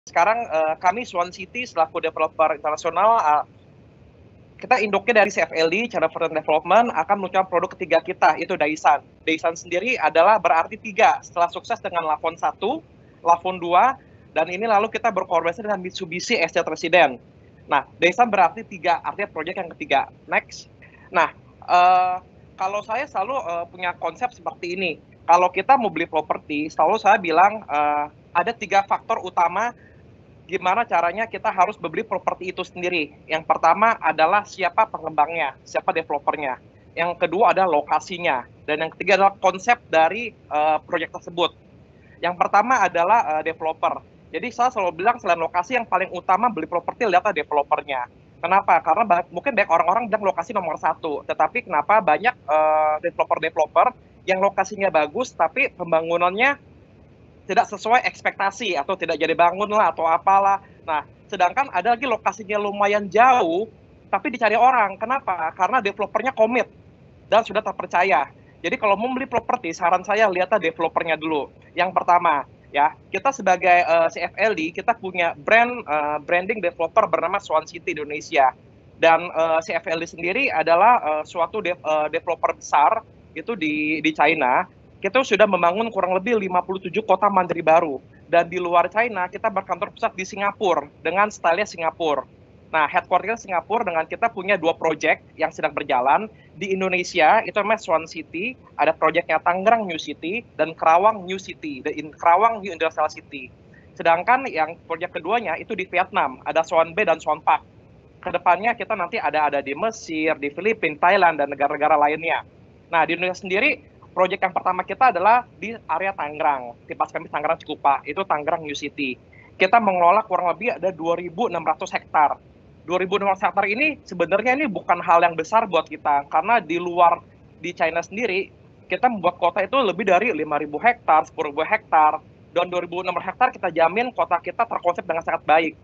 sekarang kami Swan City selaku developer internasional, kita induknya dari CFLD, China for Development, akan meluncurkan produk ketiga kita, itu Daisan. Daisan sendiri adalah berarti 3, setelah sukses dengan Lafon 1, Lafon 2, dan ini lalu kita berkolaborasi dengan Mitsubishi Estate Resident. Nah, Daisan berarti 3, artinya proyek yang ketiga. Next. Nah, kalau saya selalu punya konsep seperti ini. Kalau kita mau beli properti, selalu saya bilang ada 3 faktor utama gimana caranya kita harus membeli properti itu sendiri. Yang pertama adalah siapa pengembangnya, siapa developernya. Yang kedua adalah lokasinya. Dan yang ketiga adalah konsep dari proyek tersebut. Yang pertama adalah developer. Jadi saya selalu bilang selain lokasi yang paling utama beli properti lihatlah developernya. Kenapa? Karena mungkin banyak orang-orang bilang lokasi nomor 1. Tetapi kenapa banyak developer-developer yang lokasinya bagus tapi pembangunannya tidak sesuai ekspektasi atau tidak jadi bangun lah atau apalah. Nah, sedangkan ada lagi lokasinya lumayan jauh, tapi dicari orang. Kenapa? Karena developernya komit dan sudah terpercaya. Jadi kalau mau beli properti, saran saya lihatlah developernya dulu. Yang pertama, ya kita sebagai CFLD kita punya branding developer bernama Swan City Indonesia. Dan CFLD sendiri adalah suatu developer besar itu di China. Kita sudah membangun kurang lebih 57 kota mandiri baru. Dan di luar China, kita berkantor pusat di Singapura, dengan stylenya Singapura. Nah, headquarter Singapura dengan kita punya 2 proyek yang sedang berjalan. Di Indonesia, itu namanya Swan City, ada proyeknya Tangerang New City, dan Kerawang New City, Kerawang New Industrial City. Sedangkan yang proyek keduanya itu di Vietnam, ada Swan Bay dan Swan Park. Kedepannya kita nanti ada di Mesir, di Filipina, Thailand, dan negara-negara lainnya. Nah, di Indonesia sendiri, proyek yang pertama kita adalah di area Tangerang, Tipas Kamis Tangerang Cikupa, itu Tangerang New City. Kita mengelola kurang lebih ada 2.600 hektar. 2.600 hektar ini sebenarnya ini bukan hal yang besar buat kita, karena di luar di China sendiri, kita membuat kota itu lebih dari 5.000 hektar, 10.000 hektar, dan 2.600 hektar kita jamin kota kita terkonsep dengan sangat baik.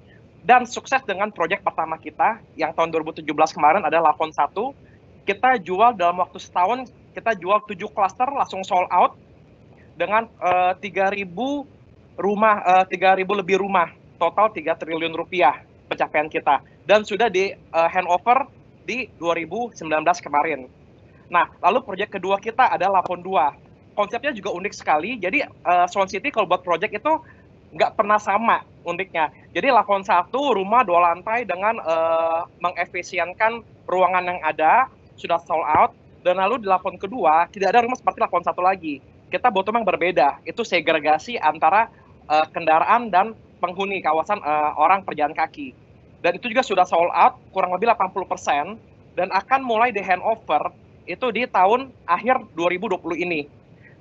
Dan sukses dengan proyek pertama kita, yang tahun 2017 kemarin adalah Lafon 1, kita jual dalam waktu setahun, kita jual 7 klaster langsung sold out dengan 3.000 rumah, 3.000 lebih rumah, total 3 triliun rupiah pencapaian kita, dan sudah di handover di 2019 kemarin. Nah, lalu proyek kedua kita adalah Lafon 2. Konsepnya juga unik sekali, jadi Swan City kalau buat proyek itu nggak pernah sama uniknya. Jadi Lafon 1 rumah 2 lantai dengan mengefisienkan ruangan yang ada, sudah sold out. Dan lalu di Lafon kedua, tidak ada rumah seperti Lafon 1 lagi. Kita butuh yang berbeda, itu segregasi antara kendaraan dan penghuni kawasan orang perjalan kaki. Dan itu juga sudah sold out, kurang lebih 80%, dan akan mulai di handover itu di tahun akhir 2020 ini.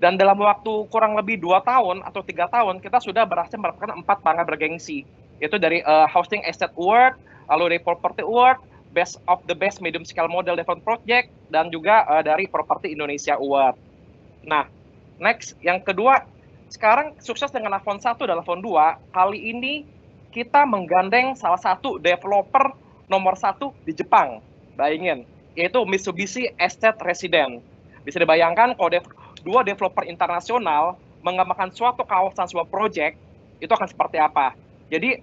Dan dalam waktu kurang lebih 2 tahun atau 3 tahun, kita sudah berhasil mendapatkan 4 pangkat bergengsi. Itu dari Housing Estate Award, lalu dari Property Award, Best of the Best Medium Scale Model Development Project, dan juga dari Property Indonesia Award. Nah, next, yang kedua, sekarang sukses dengan Lafon 1 dan Lafon 2, kali ini kita menggandeng salah satu developer nomor 1 di Jepang, bayangin, yaitu Mitsubishi Estate Resident. Bisa dibayangkan kalau 2 developer internasional mengembangkan suatu kawasan, sebuah project, itu akan seperti apa. Jadi,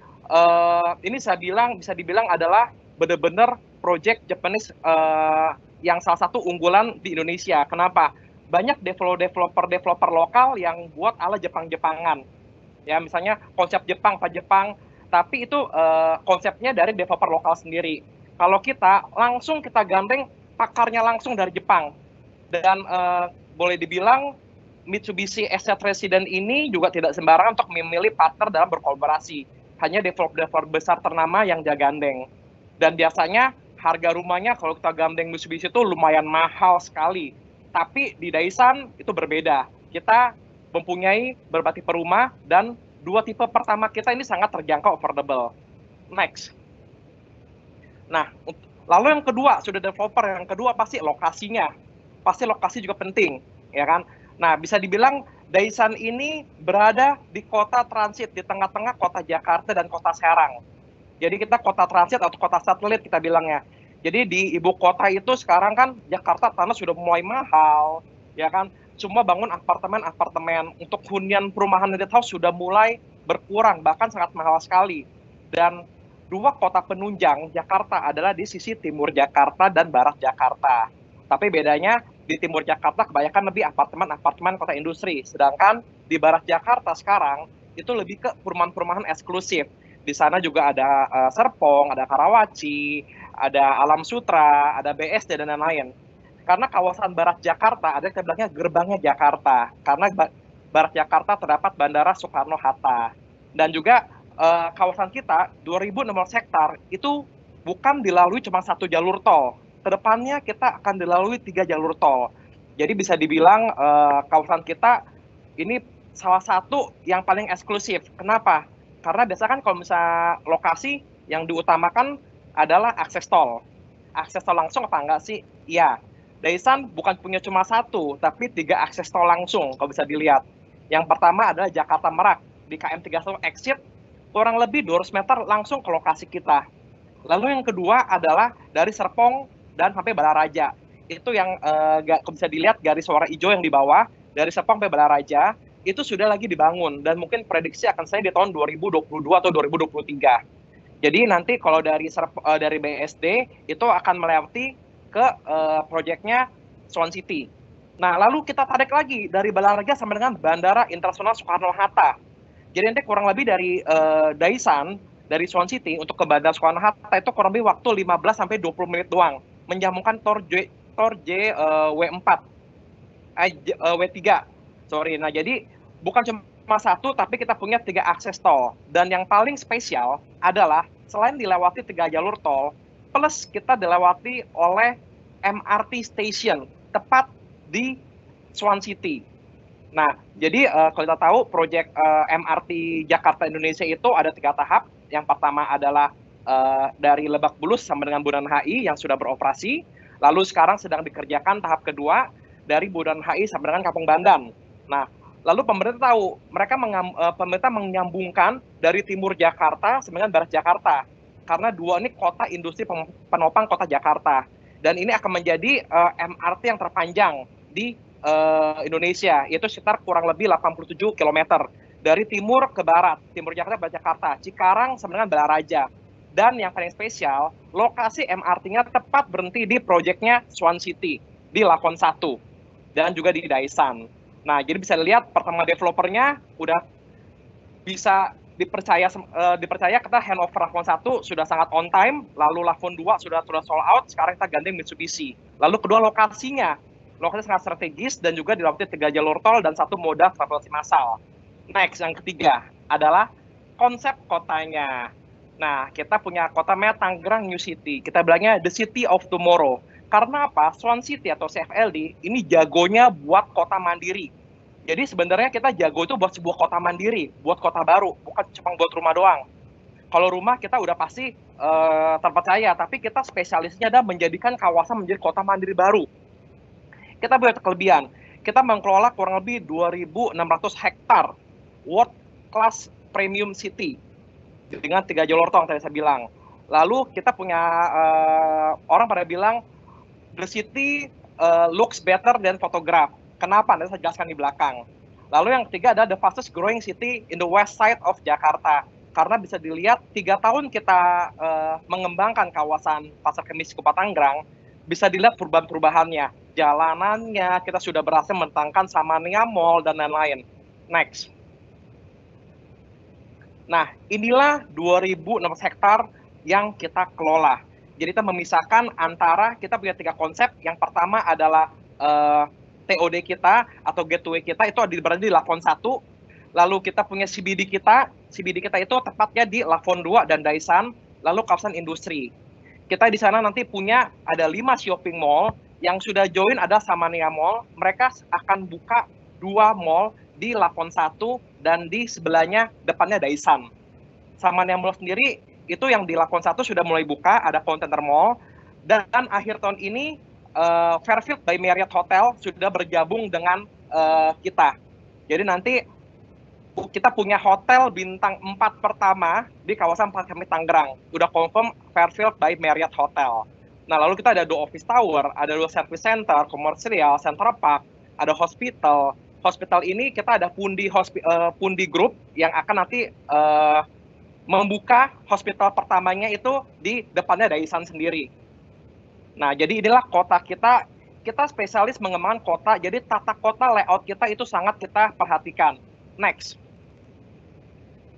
ini saya bilang, bisa dibilang adalah benar-benar project Japanese yang salah satu unggulan di Indonesia. Kenapa? Banyak developer lokal yang buat ala Jepang-Jepangan. Ya, misalnya konsep Jepang, Pak Jepang, tapi itu konsepnya dari developer lokal sendiri. Kalau kita langsung kita gandeng pakarnya langsung dari Jepang. Dan boleh dibilang Mitsubishi Estate Resident ini juga tidak sembarangan untuk memilih partner dalam berkolaborasi. Hanya developer besar ternama yang dia gandeng. Dan biasanya harga rumahnya kalau kita gandeng Mitsubishi itu lumayan mahal sekali. Tapi di Daisan itu berbeda. Kita mempunyai berbagai tipe rumah, dan 2 tipe pertama kita ini sangat terjangkau, affordable. Next. Nah, lalu yang kedua, sudah developer, yang kedua pasti lokasinya. Pasti lokasi juga penting, ya kan? Nah, bisa dibilang Daisan ini berada di kota transit, di tengah-tengah kota Jakarta dan kota Serang. Jadi kita kota transit atau kota satelit kita bilangnya. Jadi di ibu kota itu sekarang kan Jakarta tanah sudah mulai mahal, ya kan? Cuma bangun apartemen-apartemen. Untuk hunian perumahan Unit House sudah mulai berkurang, bahkan sangat mahal sekali. Dan dua kota penunjang Jakarta adalah di sisi timur Jakarta dan barat Jakarta. Tapi bedanya di timur Jakarta kebanyakan lebih apartemen-apartemen kota industri, sedangkan di barat Jakarta sekarang itu lebih ke perumahan-perumahan eksklusif. Di sana juga ada Serpong, ada Karawaci, ada Alam Sutra, ada BSD dan lain-lain. Karena kawasan barat Jakarta ada yang bilangnya gerbangnya Jakarta, karena barat Jakarta terdapat Bandara Soekarno-Hatta. Dan juga kawasan kita 2.600 hektar itu bukan dilalui cuma satu jalur tol. Kedepannya kita akan dilalui 3 jalur tol. Jadi bisa dibilang kawasan kita ini salah satu yang paling eksklusif. Kenapa? Karena biasanya kan kalau misalnya lokasi yang diutamakan adalah akses tol. Akses tol langsung apa enggak sih? Iya. Daisan bukan punya cuma satu, tapi 3 akses tol langsung kalau bisa dilihat. Yang pertama adalah Jakarta Merak di KM 31 exit kurang lebih 200 meter langsung ke lokasi kita. Lalu yang kedua adalah dari Serpong dan sampai Balaraja. Itu yang bisa dilihat garis warna hijau yang di bawah, dari Serpong sampai Balaraja, itu sudah lagi dibangun. Dan mungkin prediksi akan saya di tahun 2022 atau 2023. Jadi nanti kalau dari BSD, itu akan melewati ke proyeknya Swan City. Nah, lalu kita tarik lagi dari Balaraja sampai dengan Bandara Internasional Soekarno-Hatta. Jadi nanti kurang lebih dari Daisan, dari Swan City untuk ke Bandara Soekarno-Hatta itu kurang lebih waktu 15 sampai 20 menit doang. Menyambungkan Tor W4, W3. Sorry. Nah, jadi bukan cuma satu, tapi kita punya 3 akses tol. Dan yang paling spesial adalah selain dilewati 3 jalur tol, plus kita dilewati oleh MRT station tepat di Swan City. Nah, jadi kalau kita tahu proyek MRT Jakarta Indonesia itu ada 3 tahap. Yang pertama adalah dari Lebak Bulus sampai dengan Bundaran HI yang sudah beroperasi. Lalu sekarang sedang dikerjakan tahap kedua dari Bundaran HI sampai dengan Kampung Bandan. Nah, lalu pemerintah tahu, pemerintah menyambungkan dari timur Jakarta sampai dengan barat Jakarta. Karena dua ini kota industri penopang kota Jakarta. Dan ini akan menjadi MRT yang terpanjang di Indonesia, yaitu sekitar kurang lebih 87 km dari timur ke barat, timur Jakarta, barat Jakarta, Cikarang sampai dengan Balaraja. Dan yang paling spesial, lokasi MRT-nya tepat berhenti di proyeknya Swan City, di Lakon 1, dan juga di Daisan. Nah, jadi bisa dilihat pertama developernya udah bisa dipercaya kita handover Lakon 1 sudah sangat on time, lalu Lakon 2 sudah sold out, sekarang kita gandeng Mitsubishi. Lalu kedua lokasinya sangat strategis dan juga dilewati 3 jalur tol dan 1 moda transportasi massal. Next, yang ketiga adalah konsep kotanya. Nah, kita punya kota Tangerang New City. Kita bilangnya The City of Tomorrow. Karena apa? Swan City atau CFLD ini jagonya buat kota mandiri. Jadi sebenarnya kita jago itu buat sebuah kota mandiri, buat kota baru, bukan cuma buat rumah doang. Kalau rumah kita udah pasti terpercaya, tapi kita spesialisnya adalah menjadikan kawasan menjadi kota mandiri baru. Kita punya kelebihan, kita mengelola kurang lebih 2.600 hektar world class premium city dengan 3 jalur tol yang tadi saya bilang. Lalu kita punya orang pada bilang the city looks better than photograph. Kenapa? Nanti saya jelaskan di belakang. Lalu yang ketiga adalah the fastest growing city in the west side of Jakarta. Karena bisa dilihat 3 tahun kita mengembangkan kawasan Pasar Kemis Kupa Tangerang, bisa dilihat perubahan-perubahannya. Jalanannya, kita sudah berhasil mentangkan Samania Mall dan lain-lain. Next. Nah, inilah 2.600 hektar yang kita kelola. Jadi kita memisahkan antara, kita punya 3 konsep. Yang pertama adalah TOD kita atau gateway kita itu berada di Lakon 1. Lalu kita punya CBD kita itu tepatnya di Lakon 2 dan Daisan, lalu kawasan industri. Kita di sana nanti punya ada 5 shopping mall, yang sudah join ada Samania Mall. Mereka akan buka 2 mall di Lakon 1 dan di sebelahnya depannya Daisan. Samania Mall sendiri itu yang di Lakon 1 sudah mulai buka, ada Container Mall, dan akhir tahun ini Fairfield by Marriott Hotel sudah bergabung dengan kita. Jadi nanti kita punya hotel bintang 4 pertama di kawasan Pasar Kemis Tangerang. Udah confirm Fairfield by Marriott Hotel. Nah, lalu kita ada 2 office tower, ada 2 service center, komersial, Central Park, ada hospital hospital ini kita ada Pundi Group yang akan nanti membuka hospital pertamanya itu di depannya Daisan sendiri. Nah, jadi inilah kota kita. Kita spesialis mengembangkan kota, jadi tata kota layout kita itu sangat kita perhatikan. Next.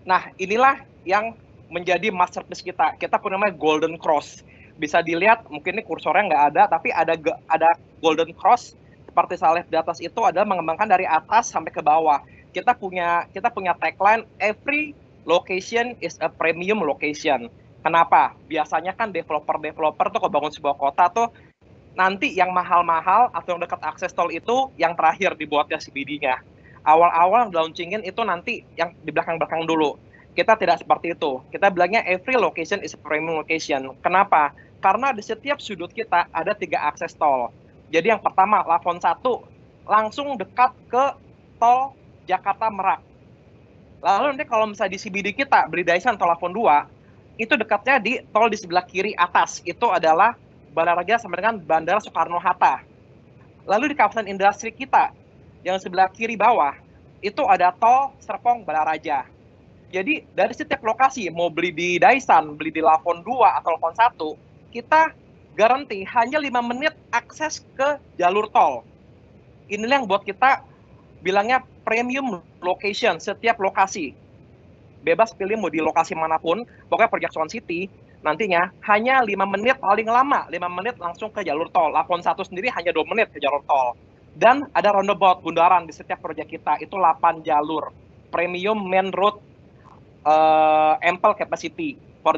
Nah, inilah yang menjadi masterpiece kita. Kita punya namanya Golden Cross. Bisa dilihat, mungkin ini kursornya nggak ada, tapi ada Golden Cross. Seperti saya lihat di atas itu adalah mengembangkan dari atas sampai ke bawah. Kita punya tagline, every location is a premium location. Kenapa? Biasanya kan developer tuh kalau bangun sebuah kota tuh nanti yang mahal-mahal atau yang dekat akses tol itu yang terakhir dibuatnya CBD-nya. Awal-awal launchingin itu nanti yang di belakang-belakang dulu. Kita tidak seperti itu. Kita bilangnya every location is a premium location. Kenapa? Karena di setiap sudut kita ada 3 akses tol. Jadi yang pertama, Lafon 1 langsung dekat ke tol Jakarta Merak. Lalu nanti kalau misalnya di CBD kita, beli Daisan atau Lafon 2, itu dekatnya di tol di sebelah kiri atas. Itu adalah Balaraja sampai dengan Bandara Soekarno-Hatta. Lalu di kawasan industri kita, yang sebelah kiri bawah, itu ada tol Serpong Balaraja. Jadi dari setiap lokasi, mau beli di Daisan, beli di Lafon 2 atau Lafon 1, kita garansi hanya 5 menit akses ke jalur tol. Inilah yang buat kita bilangnya premium location, setiap lokasi. Bebas pilih mau di lokasi manapun, pokoknya Project Swan City, nantinya hanya 5 menit, paling lama 5 menit langsung ke jalur tol. Lafon 1 sendiri hanya 2 menit ke jalur tol. Dan ada roundabout, bundaran di setiap proyek kita, itu 8 jalur. Premium main road ample capacity for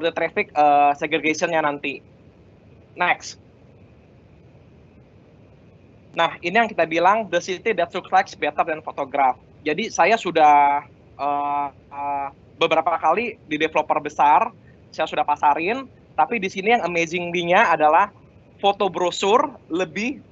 the traffic segregation-nya nanti. Next. Nah, ini yang kita bilang, the city that looks like better than photograph. Jadi saya sudah beberapa kali di developer besar, saya sudah pasarin, tapi di sini yang amazing-nya adalah foto brosur lebih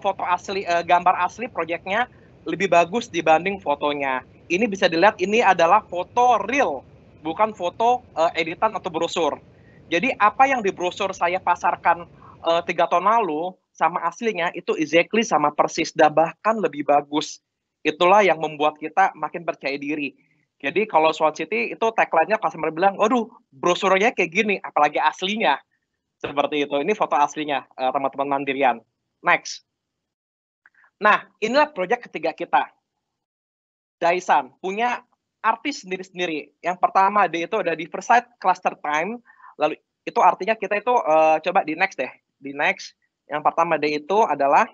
foto asli, gambar asli proyeknya lebih bagus dibanding fotonya. Ini bisa dilihat, ini adalah foto real, bukan foto editan atau brosur. Jadi apa yang di brosur saya pasarkan 3 tahun lalu sama aslinya itu exactly sama persis, dan bahkan lebih bagus. Itulah yang membuat kita makin percaya diri. Jadi kalau Swan City itu tagline-nya customer bilang, waduh, brosurnya kayak gini, apalagi aslinya. Seperti itu. Ini foto aslinya, teman-teman Mandirian. Next. Nah, inilah proyek ketiga kita. Daisan punya artis sendiri-sendiri. Yang pertama dia itu ada di Versailles Cluster Time. Lalu itu artinya kita itu coba di next deh. Di next. Yang pertama dia itu adalah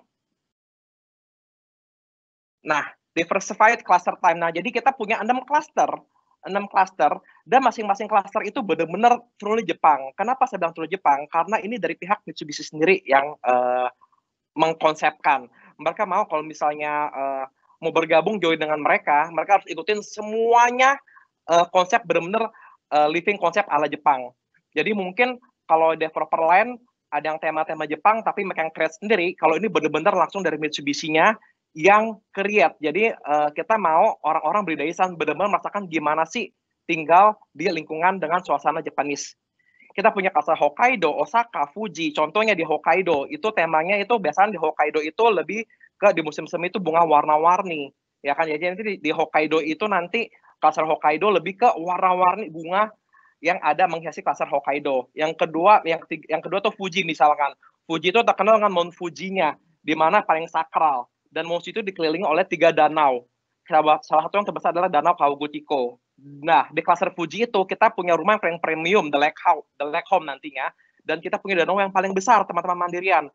Diversified Cluster Time. Nah, jadi kita punya 6 cluster, dan masing-masing cluster itu benar-benar truly Jepang. Kenapa saya bilang truly Jepang? Karena ini dari pihak Mitsubishi sendiri yang mengkonsepkan. Mereka mau kalau misalnya mau bergabung join dengan mereka harus ikutin semuanya konsep benar-benar living konsep ala Jepang. Jadi mungkin kalau developer lain ada yang tema-tema Jepang, tapi mereka yang create sendiri. Kalau ini benar-benar langsung dari Mitsubishi-nya yang create. Jadi kita mau orang-orang beli Daisan benar-benar merasakan gimana sih tinggal di lingkungan dengan suasana Japanese. Kita punya cluster Hokkaido, Osaka, Fuji. Contohnya di Hokkaido, itu temanya itu biasanya di Hokkaido itu lebih ke di musim semi itu bunga warna-warni. Ya kan, jadi nanti di Hokkaido itu nanti cluster Hokkaido lebih ke warna-warni bunga yang ada menghiasi cluster Hokkaido. Yang kedua tuh Fuji misalkan. Fuji itu terkenal dengan Mount Fujinya, di mana paling sakral. Dan Mount itu dikelilingi oleh 3 danau. Salah satu yang terbesar adalah Danau Kawaguchiko. Nah, di cluster Fuji itu kita punya rumah yang premium, the Lake Home nantinya. Dan kita punya danau yang paling besar, teman-teman Mandirian.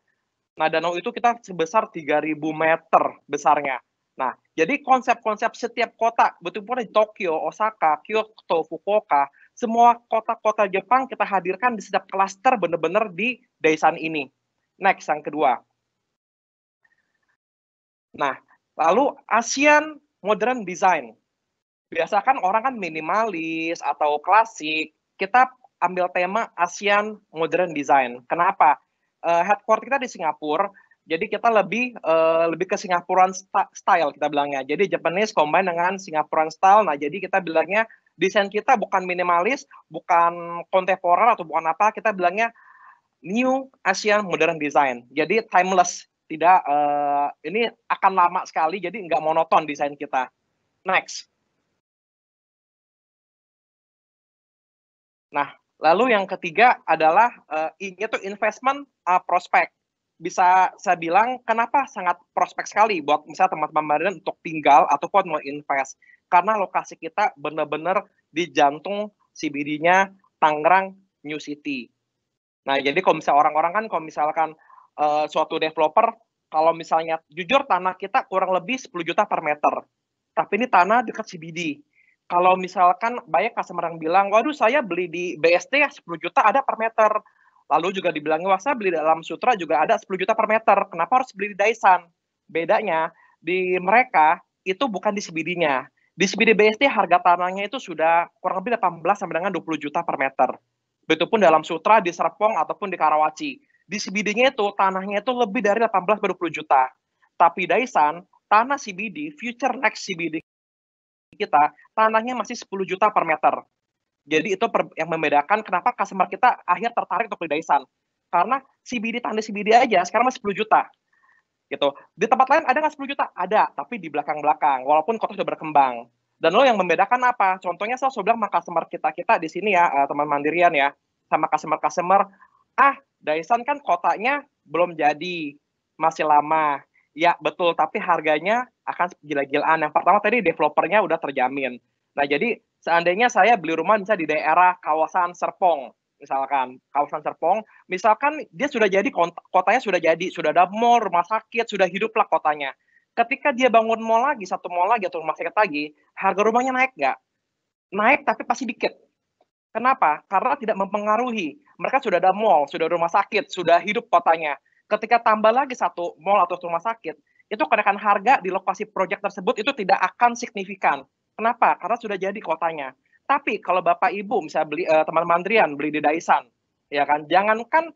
Nah, danau itu kita sebesar 3.000 meter besarnya. Nah, jadi konsep-konsep setiap kota, betul-betul di Tokyo, Osaka, Kyoto, Fukuoka, semua kota-kota Jepang kita hadirkan di setiap cluster benar-benar di Daisan ini. Next, yang kedua. Nah, lalu Asian Modern Design. Biasakan orang kan minimalis atau klasik, kita ambil tema Asian Modern Design. Kenapa? Headquarter kita di Singapura, jadi kita lebih ke Singaporean style kita bilangnya. Jadi Japanese combine dengan Singaporean style. Nah, jadi kita bilangnya desain kita bukan minimalis, bukan kontemporer atau bukan apa, kita bilangnya New Asian Modern Design. Jadi timeless. tidak ini akan lama sekali, jadi nggak monoton desain kita. Next. Nah, lalu yang ketiga adalah itu investment prospek. Bisa saya bilang kenapa sangat prospek sekali buat misalnya teman-teman Madrid untuk tinggal ataupun mau invest. Karena lokasi kita benar-benar di jantung CBD-nya Tangerang New City. Nah, jadi kalau misalnya orang-orang kan kalau misalkan suatu developer, kalau misalnya jujur tanah kita kurang lebih 10 juta per meter. Tapi ini tanah dekat CBD. Kalau misalkan banyak customer yang bilang, waduh saya beli di BSD ya 10 juta ada per meter. Lalu juga dibilang, wah saya beli di Alam Sutra juga ada 10 juta per meter. Kenapa harus beli di Daisan? Bedanya, di mereka itu bukan di CBD-nya. Di CBD BSD harga tanahnya itu sudah kurang lebih 18 sampai dengan 20 juta per meter. Begitupun dalam Sutra, di Serpong, ataupun di Karawaci. Di CBD-nya itu, tanahnya itu lebih dari 18-20 juta. Tapi Daisan, tanah CBD, future next CBD kita, tanahnya masih 10 juta per meter. Jadi itu yang membedakan kenapa customer kita akhir tertarik untuk beli Daisan. Karena CBD, tanah CBD aja sekarang masih 10 juta. Gitu. Di tempat lain ada nggak 10 juta? Ada, tapi di belakang-belakang, walaupun kota sudah berkembang. Dan lo yang membedakan apa? Contohnya saya bilang sama customer kita di sini ya, teman Mandirian ya, sama customer, Daisan kan kotanya belum jadi, masih lama. Ya betul, tapi harganya akan gila-gilaan. Yang pertama tadi developernya udah terjamin. Nah jadi seandainya saya beli rumah misalnya di daerah kawasan Serpong, misalkan kawasan Serpong, misalkan dia sudah jadi kotanya sudah ada mall, rumah sakit, sudah hidup lah kotanya. Ketika dia bangun mall lagi, satu mall lagi atau rumah sakit lagi, harga rumahnya naik nggak? Naik tapi pasti dikit. Kenapa? Karena tidak mempengaruhi. Mereka sudah ada mall, sudah ada rumah sakit, sudah hidup kotanya. Ketika tambah lagi satu mall atau rumah sakit, itu kenaikan harga di lokasi proyek tersebut itu tidak akan signifikan. Kenapa? Karena sudah jadi kotanya. Tapi kalau Bapak Ibu misalnya beli teman Mandrian beli di Daisan, ya kan, jangankan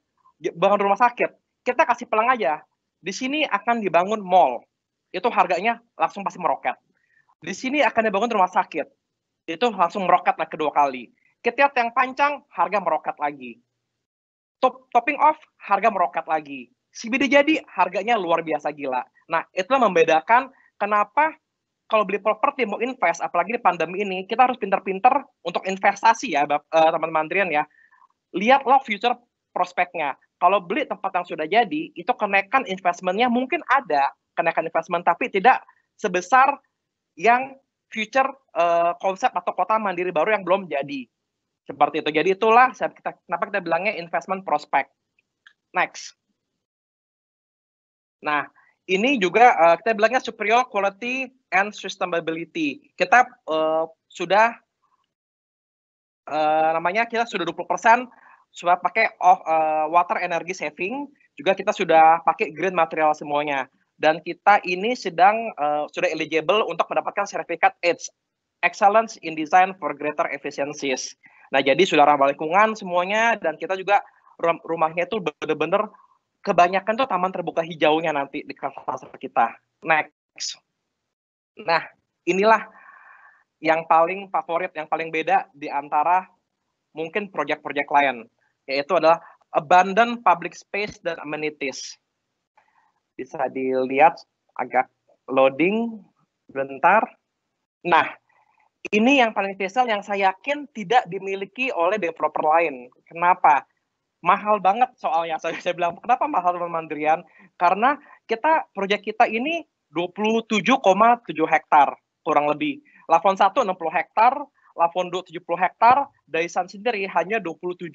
bangun rumah sakit, kita kasih pelang aja. Di sini akan dibangun mall, itu harganya langsung pasti meroket. Di sini akan dibangun rumah sakit, itu langsung meroket lah kedua kali. Ketika yang pancang, harga meroket lagi. Topping off, harga meroket lagi. CBD jadi, harganya luar biasa gila. Nah, itulah membedakan kenapa kalau beli properti mau invest, apalagi di pandemi ini, kita harus pinter-pinter untuk investasi ya, teman-teman Mandrian ya. Lihatlah future prospeknya. Kalau beli tempat yang sudah jadi, itu kenaikan investmentnya mungkin ada kenaikan investment, tapi tidak sebesar yang future konsep atau kota mandiri baru yang belum jadi. Seperti itu. Jadi itulah kenapa kita bilangnya investment prospect. Next. Nah, ini juga kita bilangnya superior quality and sustainability. Kita sudah namanya kita sudah 20% sudah pakai water energy saving, juga kita sudah pakai green material semuanya. Dan kita ini sedang sudah eligible untuk mendapatkan sertifikat EDGE, Excellence in Design for Greater Efficiencies. Nah, jadi sudah ramah lingkungan semuanya, dan kita juga rumahnya itu benar-benar kebanyakan tuh taman terbuka hijaunya nanti di kawasan kita. Next. Nah, inilah yang paling favorit, yang paling beda di antara mungkin proyek-proyek lain, yaitu adalah abundant public space dan amenities. Bisa dilihat agak loading bentar. Nah, ini yang paling spesial yang saya yakin tidak dimiliki oleh developer lain. Kenapa? Mahal banget soalnya. Saya bilang, kenapa mahal Mandrian? Karena proyek kita ini 27,7 hektar, kurang lebih. Lavon 1 60 hektar, Lavon 2 70 hektar, Daisan sendiri hanya 27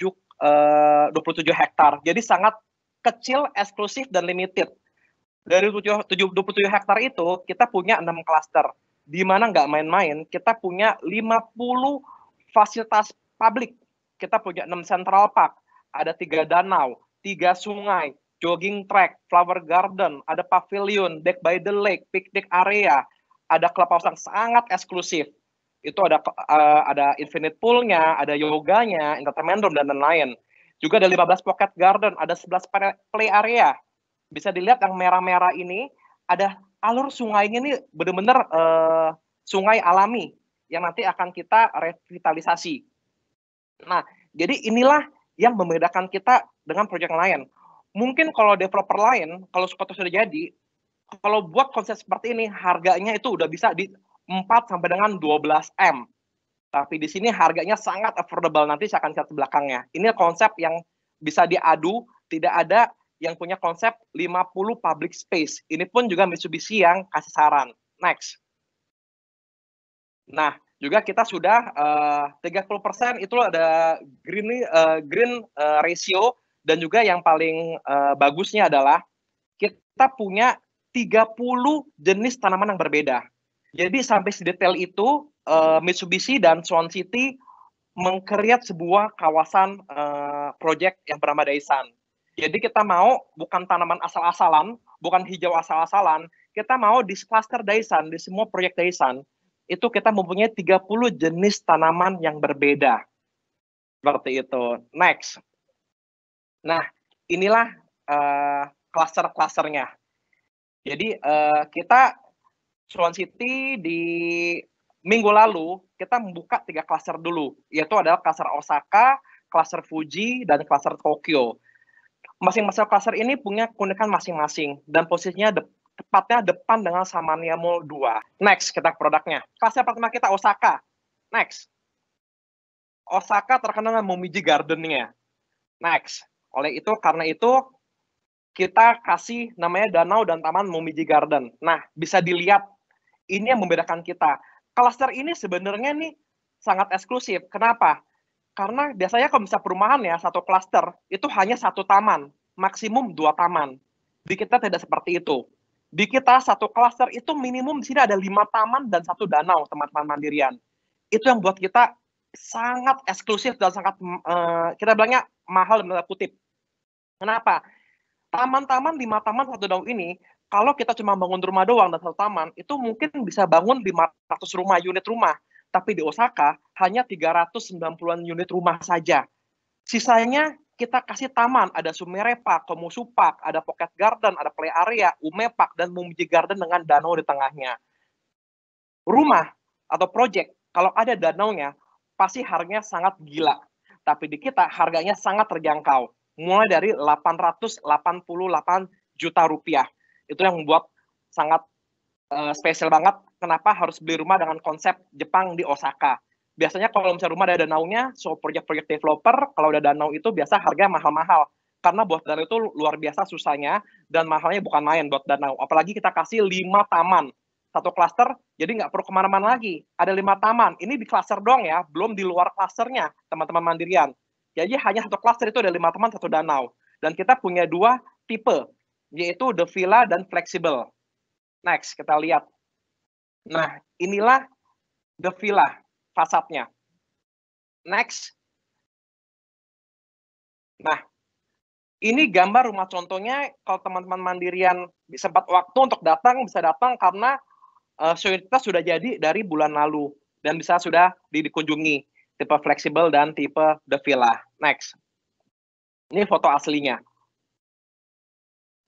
hektar. Jadi sangat kecil, eksklusif, dan limited. Dari 27 hektar itu, kita punya 6 klaster. Di mana nggak main-main, kita punya 50 fasilitas publik. Kita punya 6 Central Park, ada 3 danau, 3 sungai, jogging track, flower garden, ada pavilion, deck by the lake, picnic area, ada clubhouse yang sangat eksklusif. Itu ada infinite poolnya, ada yoganya, entertainment room, dan lain-lain. Juga ada 15 pocket garden, ada 11 play area. Bisa dilihat yang merah-merah ini, ada alur sungainya ini benar-benar sungai alami yang nanti akan kita revitalisasi. Nah, jadi inilah yang membedakan kita dengan proyek lain. Mungkin kalau developer lain, kalau kota sudah jadi, kalau buat konsep seperti ini, harganya itu udah bisa di 4 sampai dengan 12 M. Tapi di sini harganya sangat affordable, nanti saya akan lihat di belakangnya. Ini konsep yang bisa diadu, tidak ada yang punya konsep 50 public space. Ini pun juga Mitsubishi yang kasih saran. Next. Nah, juga kita sudah 30% itu ada green ratio, dan juga yang paling bagusnya adalah kita punya 30 jenis tanaman yang berbeda. Jadi sampai sedetail itu Mitsubishi dan Swan City meng-create sebuah kawasan project yang bernama Daisan. Jadi kita mau bukan tanaman asal-asalan, bukan hijau asal-asalan, kita mau di cluster Daisan, di semua proyek Daisan, itu kita mempunyai 30 jenis tanaman yang berbeda. Seperti itu. Next. Nah, inilah cluster-clusternya. Jadi kita Swan City di minggu lalu kita membuka 3 cluster dulu, yaitu adalah cluster Osaka, cluster Fuji, dan cluster Tokyo. Masing-masing cluster ini punya keunikan masing-masing dan posisinya tepatnya depan dengan Samania Mall 2. Next, kita ke produknya. Cluster pertama kita Osaka. Next. Osaka terkenal dengan Momiji Garden-nya. Next. Karena itu kita kasih namanya Danau dan Taman Momiji Garden. Nah, bisa dilihat ini yang membedakan kita. Cluster ini sebenarnya nih sangat eksklusif. Kenapa? Karena biasanya kalau bisa perumahan ya, satu cluster itu hanya satu taman, maksimum 2 taman. Di kita tidak seperti itu. Di kita satu cluster itu minimum di sini ada 5 taman dan 1 danau, teman-teman mandirian. Itu yang buat kita sangat eksklusif dan sangat kita bilangnya mahal dalam tanda kutip. Kenapa? Taman-taman 5 taman 1 danau ini, kalau kita cuma bangun rumah doang dan 1 taman, itu mungkin bisa bangun 500 unit rumah. Tapi di Osaka hanya 390-an unit rumah saja. Sisanya kita kasih taman, ada Sumere Park, Komusu Park, ada Pocket Garden, ada Play Area, Ume Park, dan Momiji Garden dengan danau di tengahnya. Rumah atau project, kalau ada danaunya, pasti harganya sangat gila. Tapi di kita harganya sangat terjangkau. Mulai dari 888 juta rupiah. Itu yang membuat sangat spesial banget kenapa harus beli rumah dengan konsep Jepang di Osaka. Biasanya kalau misalnya rumah ada danaunya, so proyek-proyek developer, kalau ada danau itu biasa harganya mahal-mahal. Karena buat danau itu luar biasa susahnya, dan mahalnya bukan main buat danau. Apalagi kita kasih 5 taman. Satu klaster, jadi nggak perlu kemana-mana lagi. Ada 5 taman. Ini di klaster doang ya, belum di luar klasternya, teman-teman mandirian. Jadi hanya satu klaster itu ada 5 taman, 1 danau. Dan kita punya 2 tipe, yaitu The Villa dan Flexible. Next, kita lihat. Nah, inilah The Villa fasadnya. Next. Nah, ini gambar rumah contohnya. Kalau teman-teman mandirian sempat waktu untuk datang, bisa datang karena kita sudah jadi dari bulan lalu dan bisa sudah dikunjungi tipe fleksibel dan tipe The Villa. Next. Ini foto aslinya.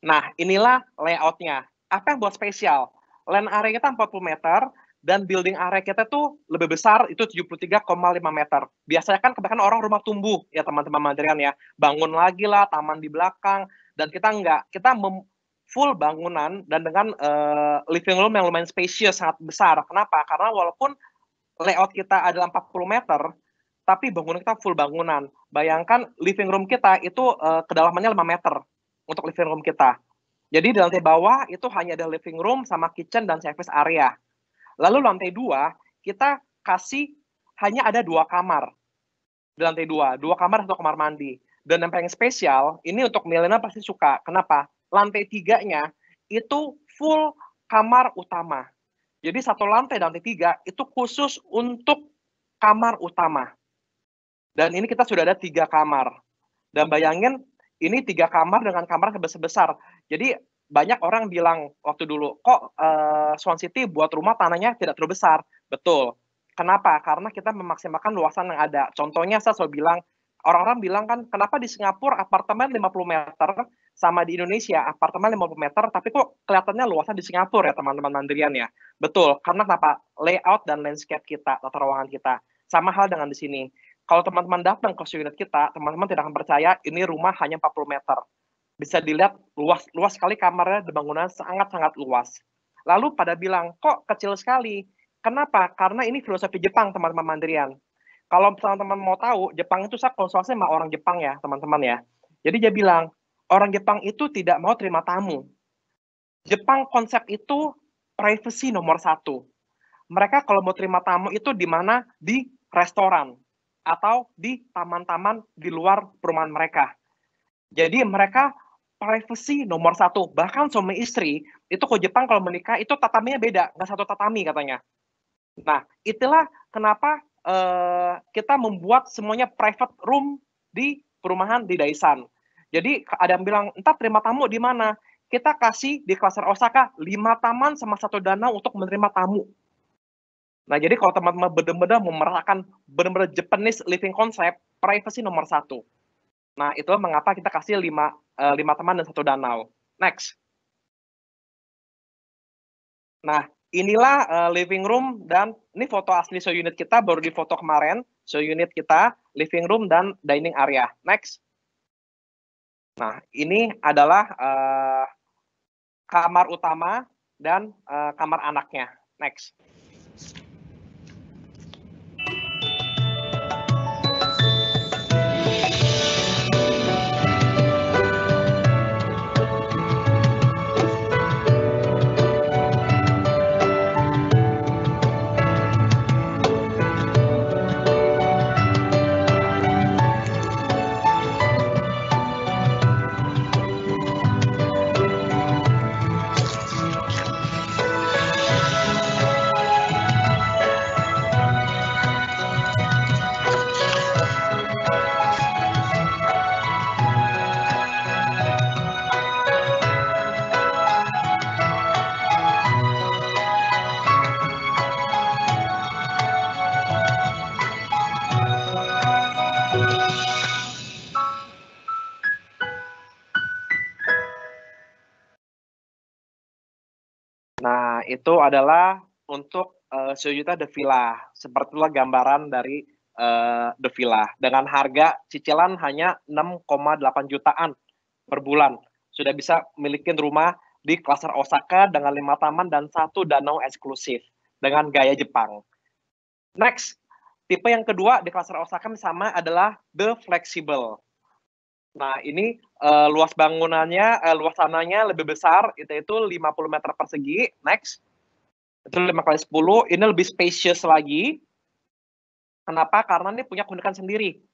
Nah, inilah layoutnya. Apa yang buat spesial? Land area kita 40 meter, dan building area kita tuh lebih besar, itu 73,5 meter. Biasanya kan kebanyakan orang rumah tumbuh, ya teman-teman mandirian ya. Bangun lagi lah, taman di belakang, dan kita enggak. Kita full bangunan, dan dengan living room yang lumayan spacious, sangat besar. Kenapa? Karena walaupun layout kita adalah 40 meter, tapi bangunan kita full bangunan. Bayangkan living room kita itu kedalamannya 5 meter untuk living room kita. Jadi di lantai bawah itu hanya ada living room sama kitchen dan service area. Lalu lantai 2 kita kasih hanya ada 2 kamar. Di lantai 2 kamar, 1 kamar mandi. Dan yang paling spesial, ini untuk milenial pasti suka. Kenapa? Lantai 3-nya itu full kamar utama. Jadi satu lantai dan lantai 3 itu khusus untuk kamar utama. Dan ini kita sudah ada 3 kamar. Dan bayangin, ini 3 kamar dengan kamar sebesar. Jadi banyak orang bilang waktu dulu, kok Swan City buat rumah tanahnya tidak terlalu besar. Betul. Kenapa? Karena kita memaksimalkan luasan yang ada. Contohnya saya selalu bilang, orang-orang bilang kan, kenapa di Singapura apartemen 50 meter, sama di Indonesia apartemen 50 meter, tapi kok kelihatannya luasan di Singapura ya teman-teman mandirian ya. Betul, karena kenapa? Layout dan landscape kita, tata ruangan kita. Sama hal dengan di sini. Kalau teman-teman datang ke unit kita, teman-teman tidak akan percaya ini rumah hanya 40 meter. Bisa dilihat luas sekali kamarnya, dan bangunan sangat-sangat luas. Lalu pada bilang, "Kok kecil sekali?" Kenapa? Karena ini filosofi Jepang, teman-teman Mandirian. Kalau teman-teman mau tahu, Jepang itu saya konsultasi sama orang Jepang ya, teman-teman ya. Jadi dia bilang, orang Jepang itu tidak mau terima tamu. Jepang konsep itu privacy nomor satu. Mereka kalau mau terima tamu itu di mana? Di restoran atau di taman-taman di luar perumahan mereka. Jadi mereka privacy nomor satu. Bahkan suami istri itu ke Jepang kalau menikah itu tataminya beda, nggak satu tatami katanya. Nah, itulah kenapa kita membuat semuanya private room di perumahan di Daisan. Jadi ada yang bilang, entar terima tamu di mana? Kita kasih di klaster Osaka 5 taman sama 1 danau untuk menerima tamu. Nah, jadi kalau teman-teman benar-benar mau merasakan benar-benar Japanese living concept, privacy nomor satu. Nah, itulah mengapa kita kasih 5 taman dan 1 danau. Next. Nah, inilah living room dan ini foto asli show unit kita, baru difoto kemarin. Show unit kita, living room dan dining area. Next. Nah, ini adalah kamar utama dan kamar anaknya. Next. Nah, itu adalah untuk Shoyuta The Villa. Sepertilah gambaran dari The Villa. Dengan harga cicilan hanya 6,8 jutaan per bulan. Sudah bisa milikin rumah di klaster Osaka dengan 5 taman dan 1 danau eksklusif. Dengan gaya Jepang. Next, tipe yang kedua di klaster Osaka sama adalah The Flexible. Nah, ini luas bangunannya, luas tanahnya lebih besar, itu 50 meter persegi. Next. Itu 5 kali 10, ini lebih spacious lagi. Kenapa? Karena ini punya keunikan sendiri.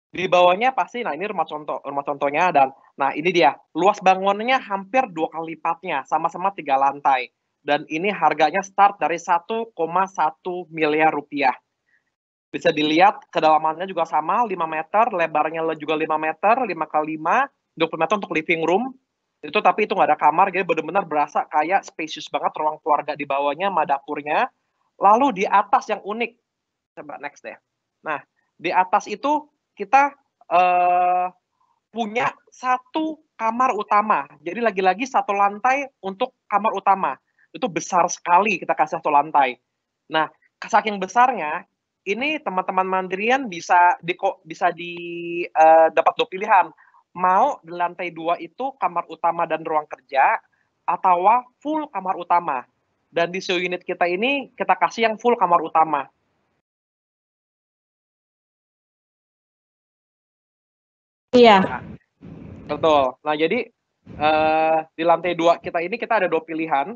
Di bawahnya pasti, nah ini rumah contohnya, dan nah ini dia, luas bangunannya hampir 2 kali lipatnya, sama-sama 3 lantai. Dan ini harganya start dari 1,1 miliar rupiah. Bisa dilihat kedalamannya juga sama, 5 meter, lebarnya juga 5 meter, 5 kali 5, 20 meter untuk living room. Itu tapi itu nggak ada kamar, jadi benar-benar berasa kayak spacious banget ruang keluarga di bawahnya, sama dapurnya. Lalu di atas yang unik, coba next deh. Nah, di atas itu kita punya 1 kamar utama. Jadi lagi-lagi 1 lantai untuk kamar utama. Itu besar sekali kita kasih 1 lantai. Nah, saking besarnya, ini teman-teman Mandirian bisa dapat 2 pilihan. Mau di lantai 2 itu kamar utama dan ruang kerja, atau full kamar utama. Dan di show unit kita ini, kita kasih yang full kamar utama. Iya. Nah, betul. Nah, jadi di lantai 2 kita ini kita ada 2 pilihan.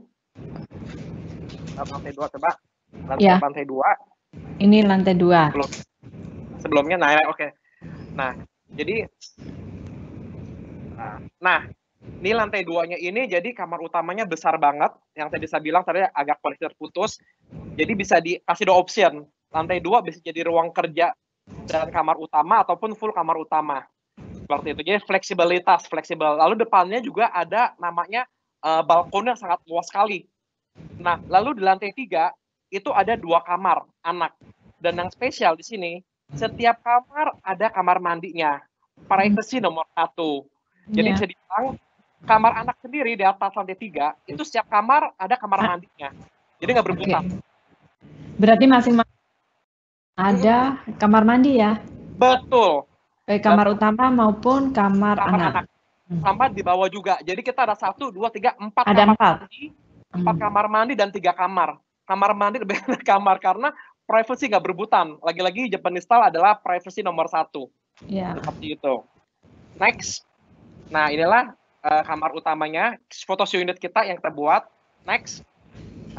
Lantai 2 coba. Lantai 2. Ini lantai 2. Sebelumnya, nah oke. Nah, jadi nah, ini lantai 2-nya ini jadi kamar utamanya besar banget. Yang tadi saya bilang tadi agak koneksi terputus. Jadi bisa dikasih 2 option. Lantai 2 bisa jadi ruang kerja dan kamar utama ataupun full kamar utama. Seperti itu. Jadi fleksibel. Lalu depannya juga ada namanya balkon yang sangat luas sekali. Nah, lalu di lantai 3 itu ada 2 kamar anak. Dan yang spesial di sini, setiap kamar ada kamar mandinya. Privacy nomor 1. Jadi bisa dibilang kamar anak sendiri di atas lantai 3 itu setiap kamar ada kamar mandinya. Jadi nggak berebutan. Berarti masing-masing ada kamar mandi ya? Betul. Baik kamar utama maupun kamar anak. sama di bawah juga. Jadi kita ada 1, 2, 3, 4 Ada kamar 4. mandi, 4 kamar mandi dan 3 kamar. Kamar mandi lebih enak kamar karena privacy nggak berebutan. Lagi-lagi Japanese style adalah privacy nomor 1. Ya. Seperti itu. Next. Nah, inilah kamar utamanya, photo show unit kita yang kita buat. Next.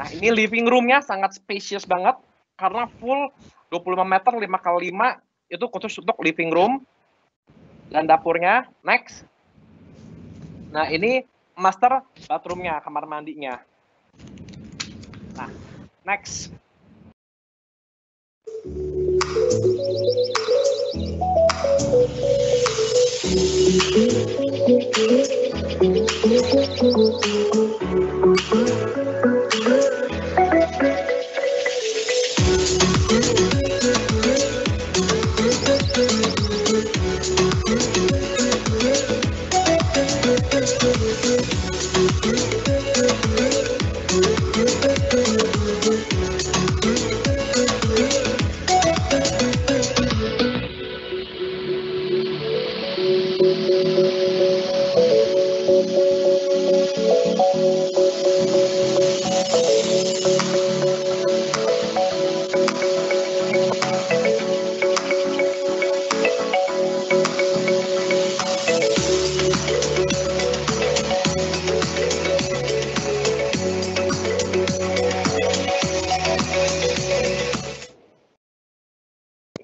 Nah, ini living room-nya sangat spacious banget karena full 25 meter 5x5 itu khusus untuk living room dan dapurnya. Next. Nah, ini master bathroom-nya, kamar mandinya. Nah, next.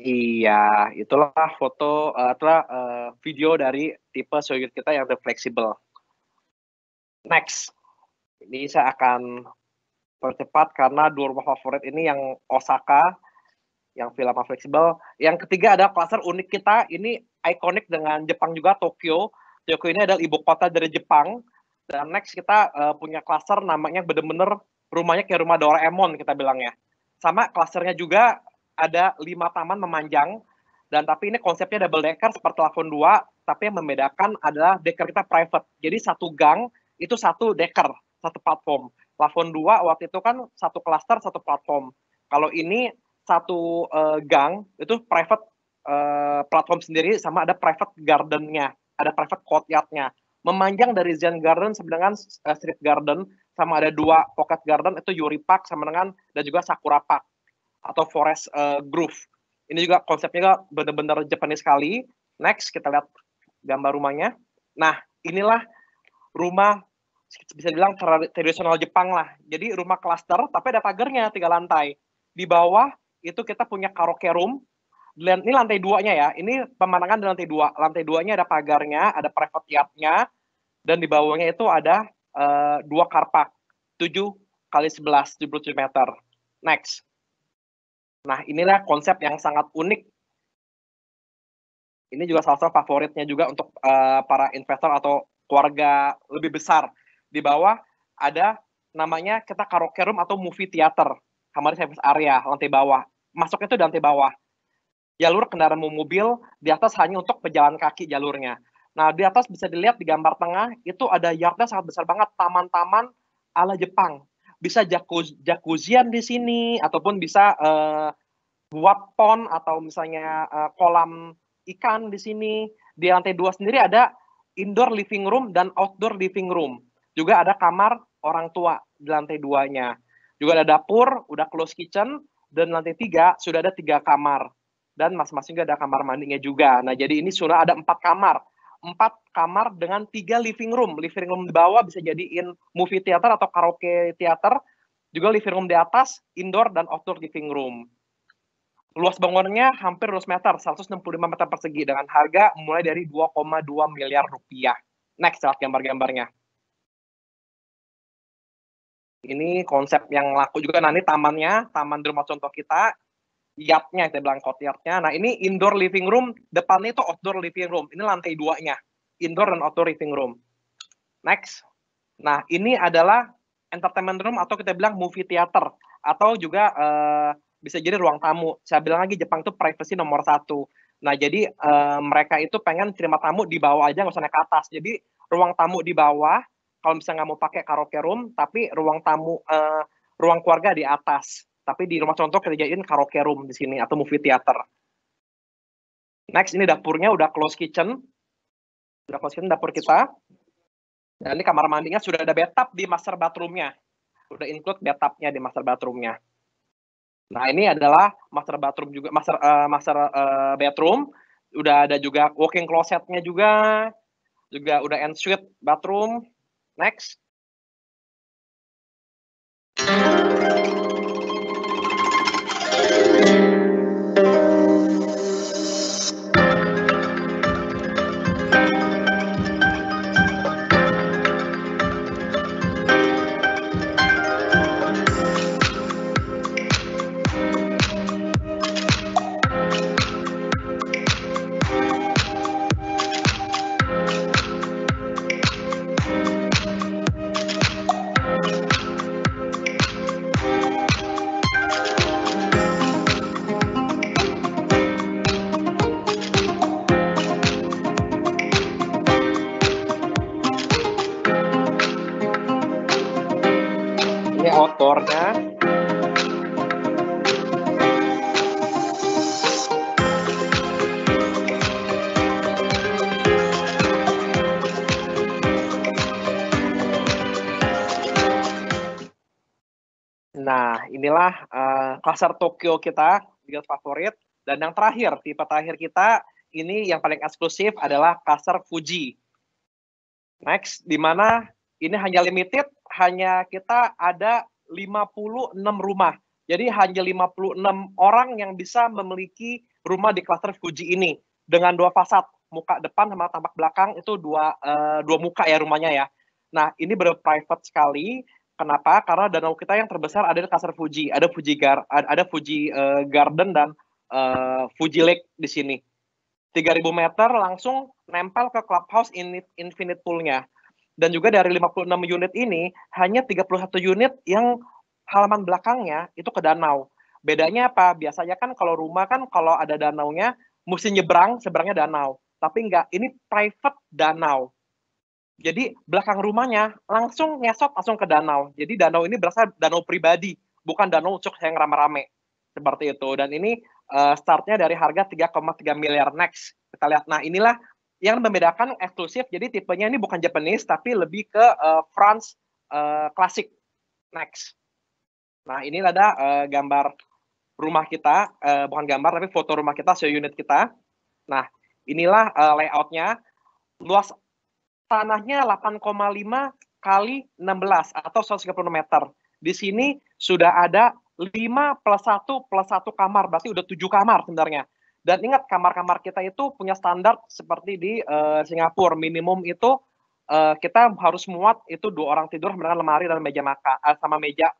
Iya, itulah foto video dari tipe show unit kita yang fleksibel. Next. Ini saya akan percepat karena 2 rumah favorit ini yang Osaka, yang Villa fleksibel. Yang ketiga ada cluster unik kita, ini ikonik dengan Jepang juga, Tokyo. Tokyo ini adalah ibu kota dari Jepang. Dan next kita punya cluster namanya bener-bener rumahnya kayak rumah Doraemon kita bilangnya. Sama clusternya juga ada 5 taman memanjang, dan tapi ini konsepnya double decker seperti Lavon 2, tapi yang membedakan adalah decker kita private. Jadi satu gang itu satu decker, satu platform. Lavon 2 waktu itu kan satu cluster, satu platform. Kalau ini satu gang itu private platform sendiri, sama ada private garden-nya, ada private courtyard-nya. Memanjang dari Zen Garden sama dengan Street Garden, sama ada 2 pocket garden itu Yuri Park sama dengan dan juga Sakura Park atau Forest Grove. Ini juga konsepnya benar-benar Japanese sekali. Next, kita lihat gambar rumahnya. Nah, inilah rumah bisa dibilang tradisional Jepang lah. Jadi rumah klaster, tapi ada pagarnya 3 lantai. Di bawah itu kita punya karaoke room. Ini lantai 2-nya ya. Ini pemandangan di lantai 2. Lantai 2-nya ada pagarnya, ada private yard-nya, dan di bawahnya itu ada 2 car park. 7x11, 77 meter. Next. Nah, inilah konsep yang sangat unik. Ini juga salah satu favoritnya juga untuk para investor atau keluarga lebih besar. Di bawah ada namanya kita karaoke room atau movie theater. Kamar service area, lantai bawah. Masuknya itu di lantai bawah. Jalur kendaraan mobil, di atas hanya untuk pejalan kaki jalurnya. Nah, di atas bisa dilihat di gambar tengah, itu ada yardnya sangat besar banget, taman-taman ala Jepang. Bisa jacuzzian di sini, ataupun bisa buat pond atau misalnya kolam ikan di sini. Di lantai 2 sendiri ada indoor living room dan outdoor living room. Juga ada kamar orang tua di lantai 2-nya. Juga ada dapur, udah closed kitchen, dan lantai 3 sudah ada 3 kamar. Dan masing-masing juga ada kamar mandinya juga. Nah, jadi ini sudah ada 4 kamar. 4 kamar dengan 3 living room. Living room di bawah bisa jadiin movie theater atau karaoke theater. Juga living room di atas, indoor dan outdoor living room. Luas bangunannya hampir 200 meter, 165 meter persegi dengan harga mulai dari 2,2 miliar rupiah. Next, lihat gambar-gambarnya. Ini konsep yang laku juga. Nah, ini tamannya, taman di rumah contoh kita. Yardnya, kita bilang courtyard-nya. Nah, ini indoor living room, depannya itu outdoor living room. Ini lantai 2-nya, indoor dan outdoor living room. Next. Nah, ini adalah entertainment room atau kita bilang movie theater. Atau juga bisa jadi ruang tamu. Saya bilang lagi, Jepang itu privacy nomor 1. Nah, jadi mereka itu pengen terima tamu di bawah aja, nggak usah naik ke atas. Jadi, ruang tamu di bawah, kalau misalnya nggak mau pakai karaoke room, tapi ruang tamu, ruang keluarga di atas. Tapi di rumah contoh kita jadiin karaoke room di sini, atau movie theater. Next, ini dapurnya udah closed kitchen. Sudah close kitchen dapur kita. Dan ini kamar mandinya sudah ada bathtub di master bathroom-nya. Sudah include bathtub-nya di master bathroom-nya. Nah, ini adalah master bathroom juga, master bedroom. Udah ada juga walk-in closet-nya juga udah ensuite bathroom. Next. Ini outdoor-nya. Nah, inilah cluster Tokyo kita, biggest favorit. Dan yang terakhir, tipe terakhir kita, ini yang paling eksklusif adalah cluster Fuji. Next, di mana ini hanya limited, hanya kita ada 56 rumah. Jadi hanya 56 orang yang bisa memiliki rumah di cluster Fuji ini. Dengan 2 fasad, muka depan sama tampak belakang, itu dua muka ya rumahnya ya. Nah, ini benar-private sekali. Kenapa? Karena danau kita yang terbesar ada di cluster Fuji. Ada Fuji Garden dan Fuji Lake di sini. 3.000 meter langsung nempel ke clubhouse infinite pool-nya. Dan juga dari 56 unit ini, hanya 31 unit yang halaman belakangnya itu ke danau. Bedanya apa? Biasanya kan kalau rumah kan kalau ada danaunya, mesti nyebrang, seberangnya danau. Tapi enggak, ini private danau. Jadi belakang rumahnya langsung ngesot langsung ke danau. Jadi danau ini berasal danau pribadi, bukan danau cuk yang rame-rame. Seperti itu. Dan ini startnya dari harga 3,3 miliar. Next, kita lihat. Nah, inilah yang membedakan eksklusif. Jadi tipenya ini bukan Japanese, tapi lebih ke France klasik. Next. Nah, ini ada gambar rumah kita, bukan gambar, tapi foto rumah kita, show unit kita. Nah, inilah layoutnya. Luas tanahnya 8,5 kali 16 atau 130 meter. Di sini sudah ada 5 plus 1 plus 1 kamar, berarti udah 7 kamar sebenarnya. Dan ingat, kamar-kamar kita itu punya standar seperti di Singapura. Minimum itu kita harus muat itu 2 orang tidur dengan lemari dan meja makan sama meja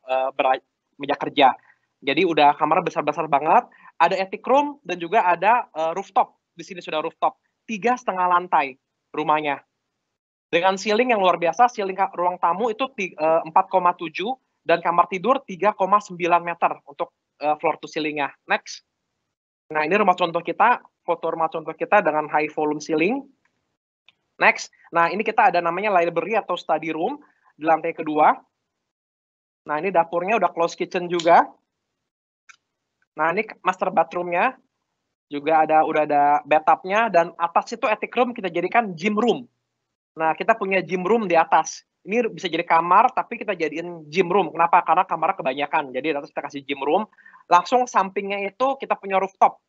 kerja. Jadi udah kamar besar-besar banget. Ada attic room dan juga ada rooftop. Di sini sudah rooftop. 3,5 lantai rumahnya. Dengan ceiling yang luar biasa, ceiling ruang tamu itu 4,7 dan kamar tidur 3,9 meter untuk floor to ceilingnya. Next. Nah, ini rumah contoh kita, foto rumah contoh kita dengan high volume ceiling. Next. Nah, ini kita ada namanya library atau study room di lantai kedua. Nah, ini dapurnya udah closed kitchen juga. Nah, ini master bathroom-nya. Juga udah ada bathtub-nya, dan atas itu attic room kita jadikan gym room. Nah, kita punya gym room di atas. Ini bisa jadi kamar, tapi kita jadiin gym room. Kenapa? Karena kamarnya kebanyakan. Jadi di atas kita kasih gym room. Langsung sampingnya itu kita punya rooftop.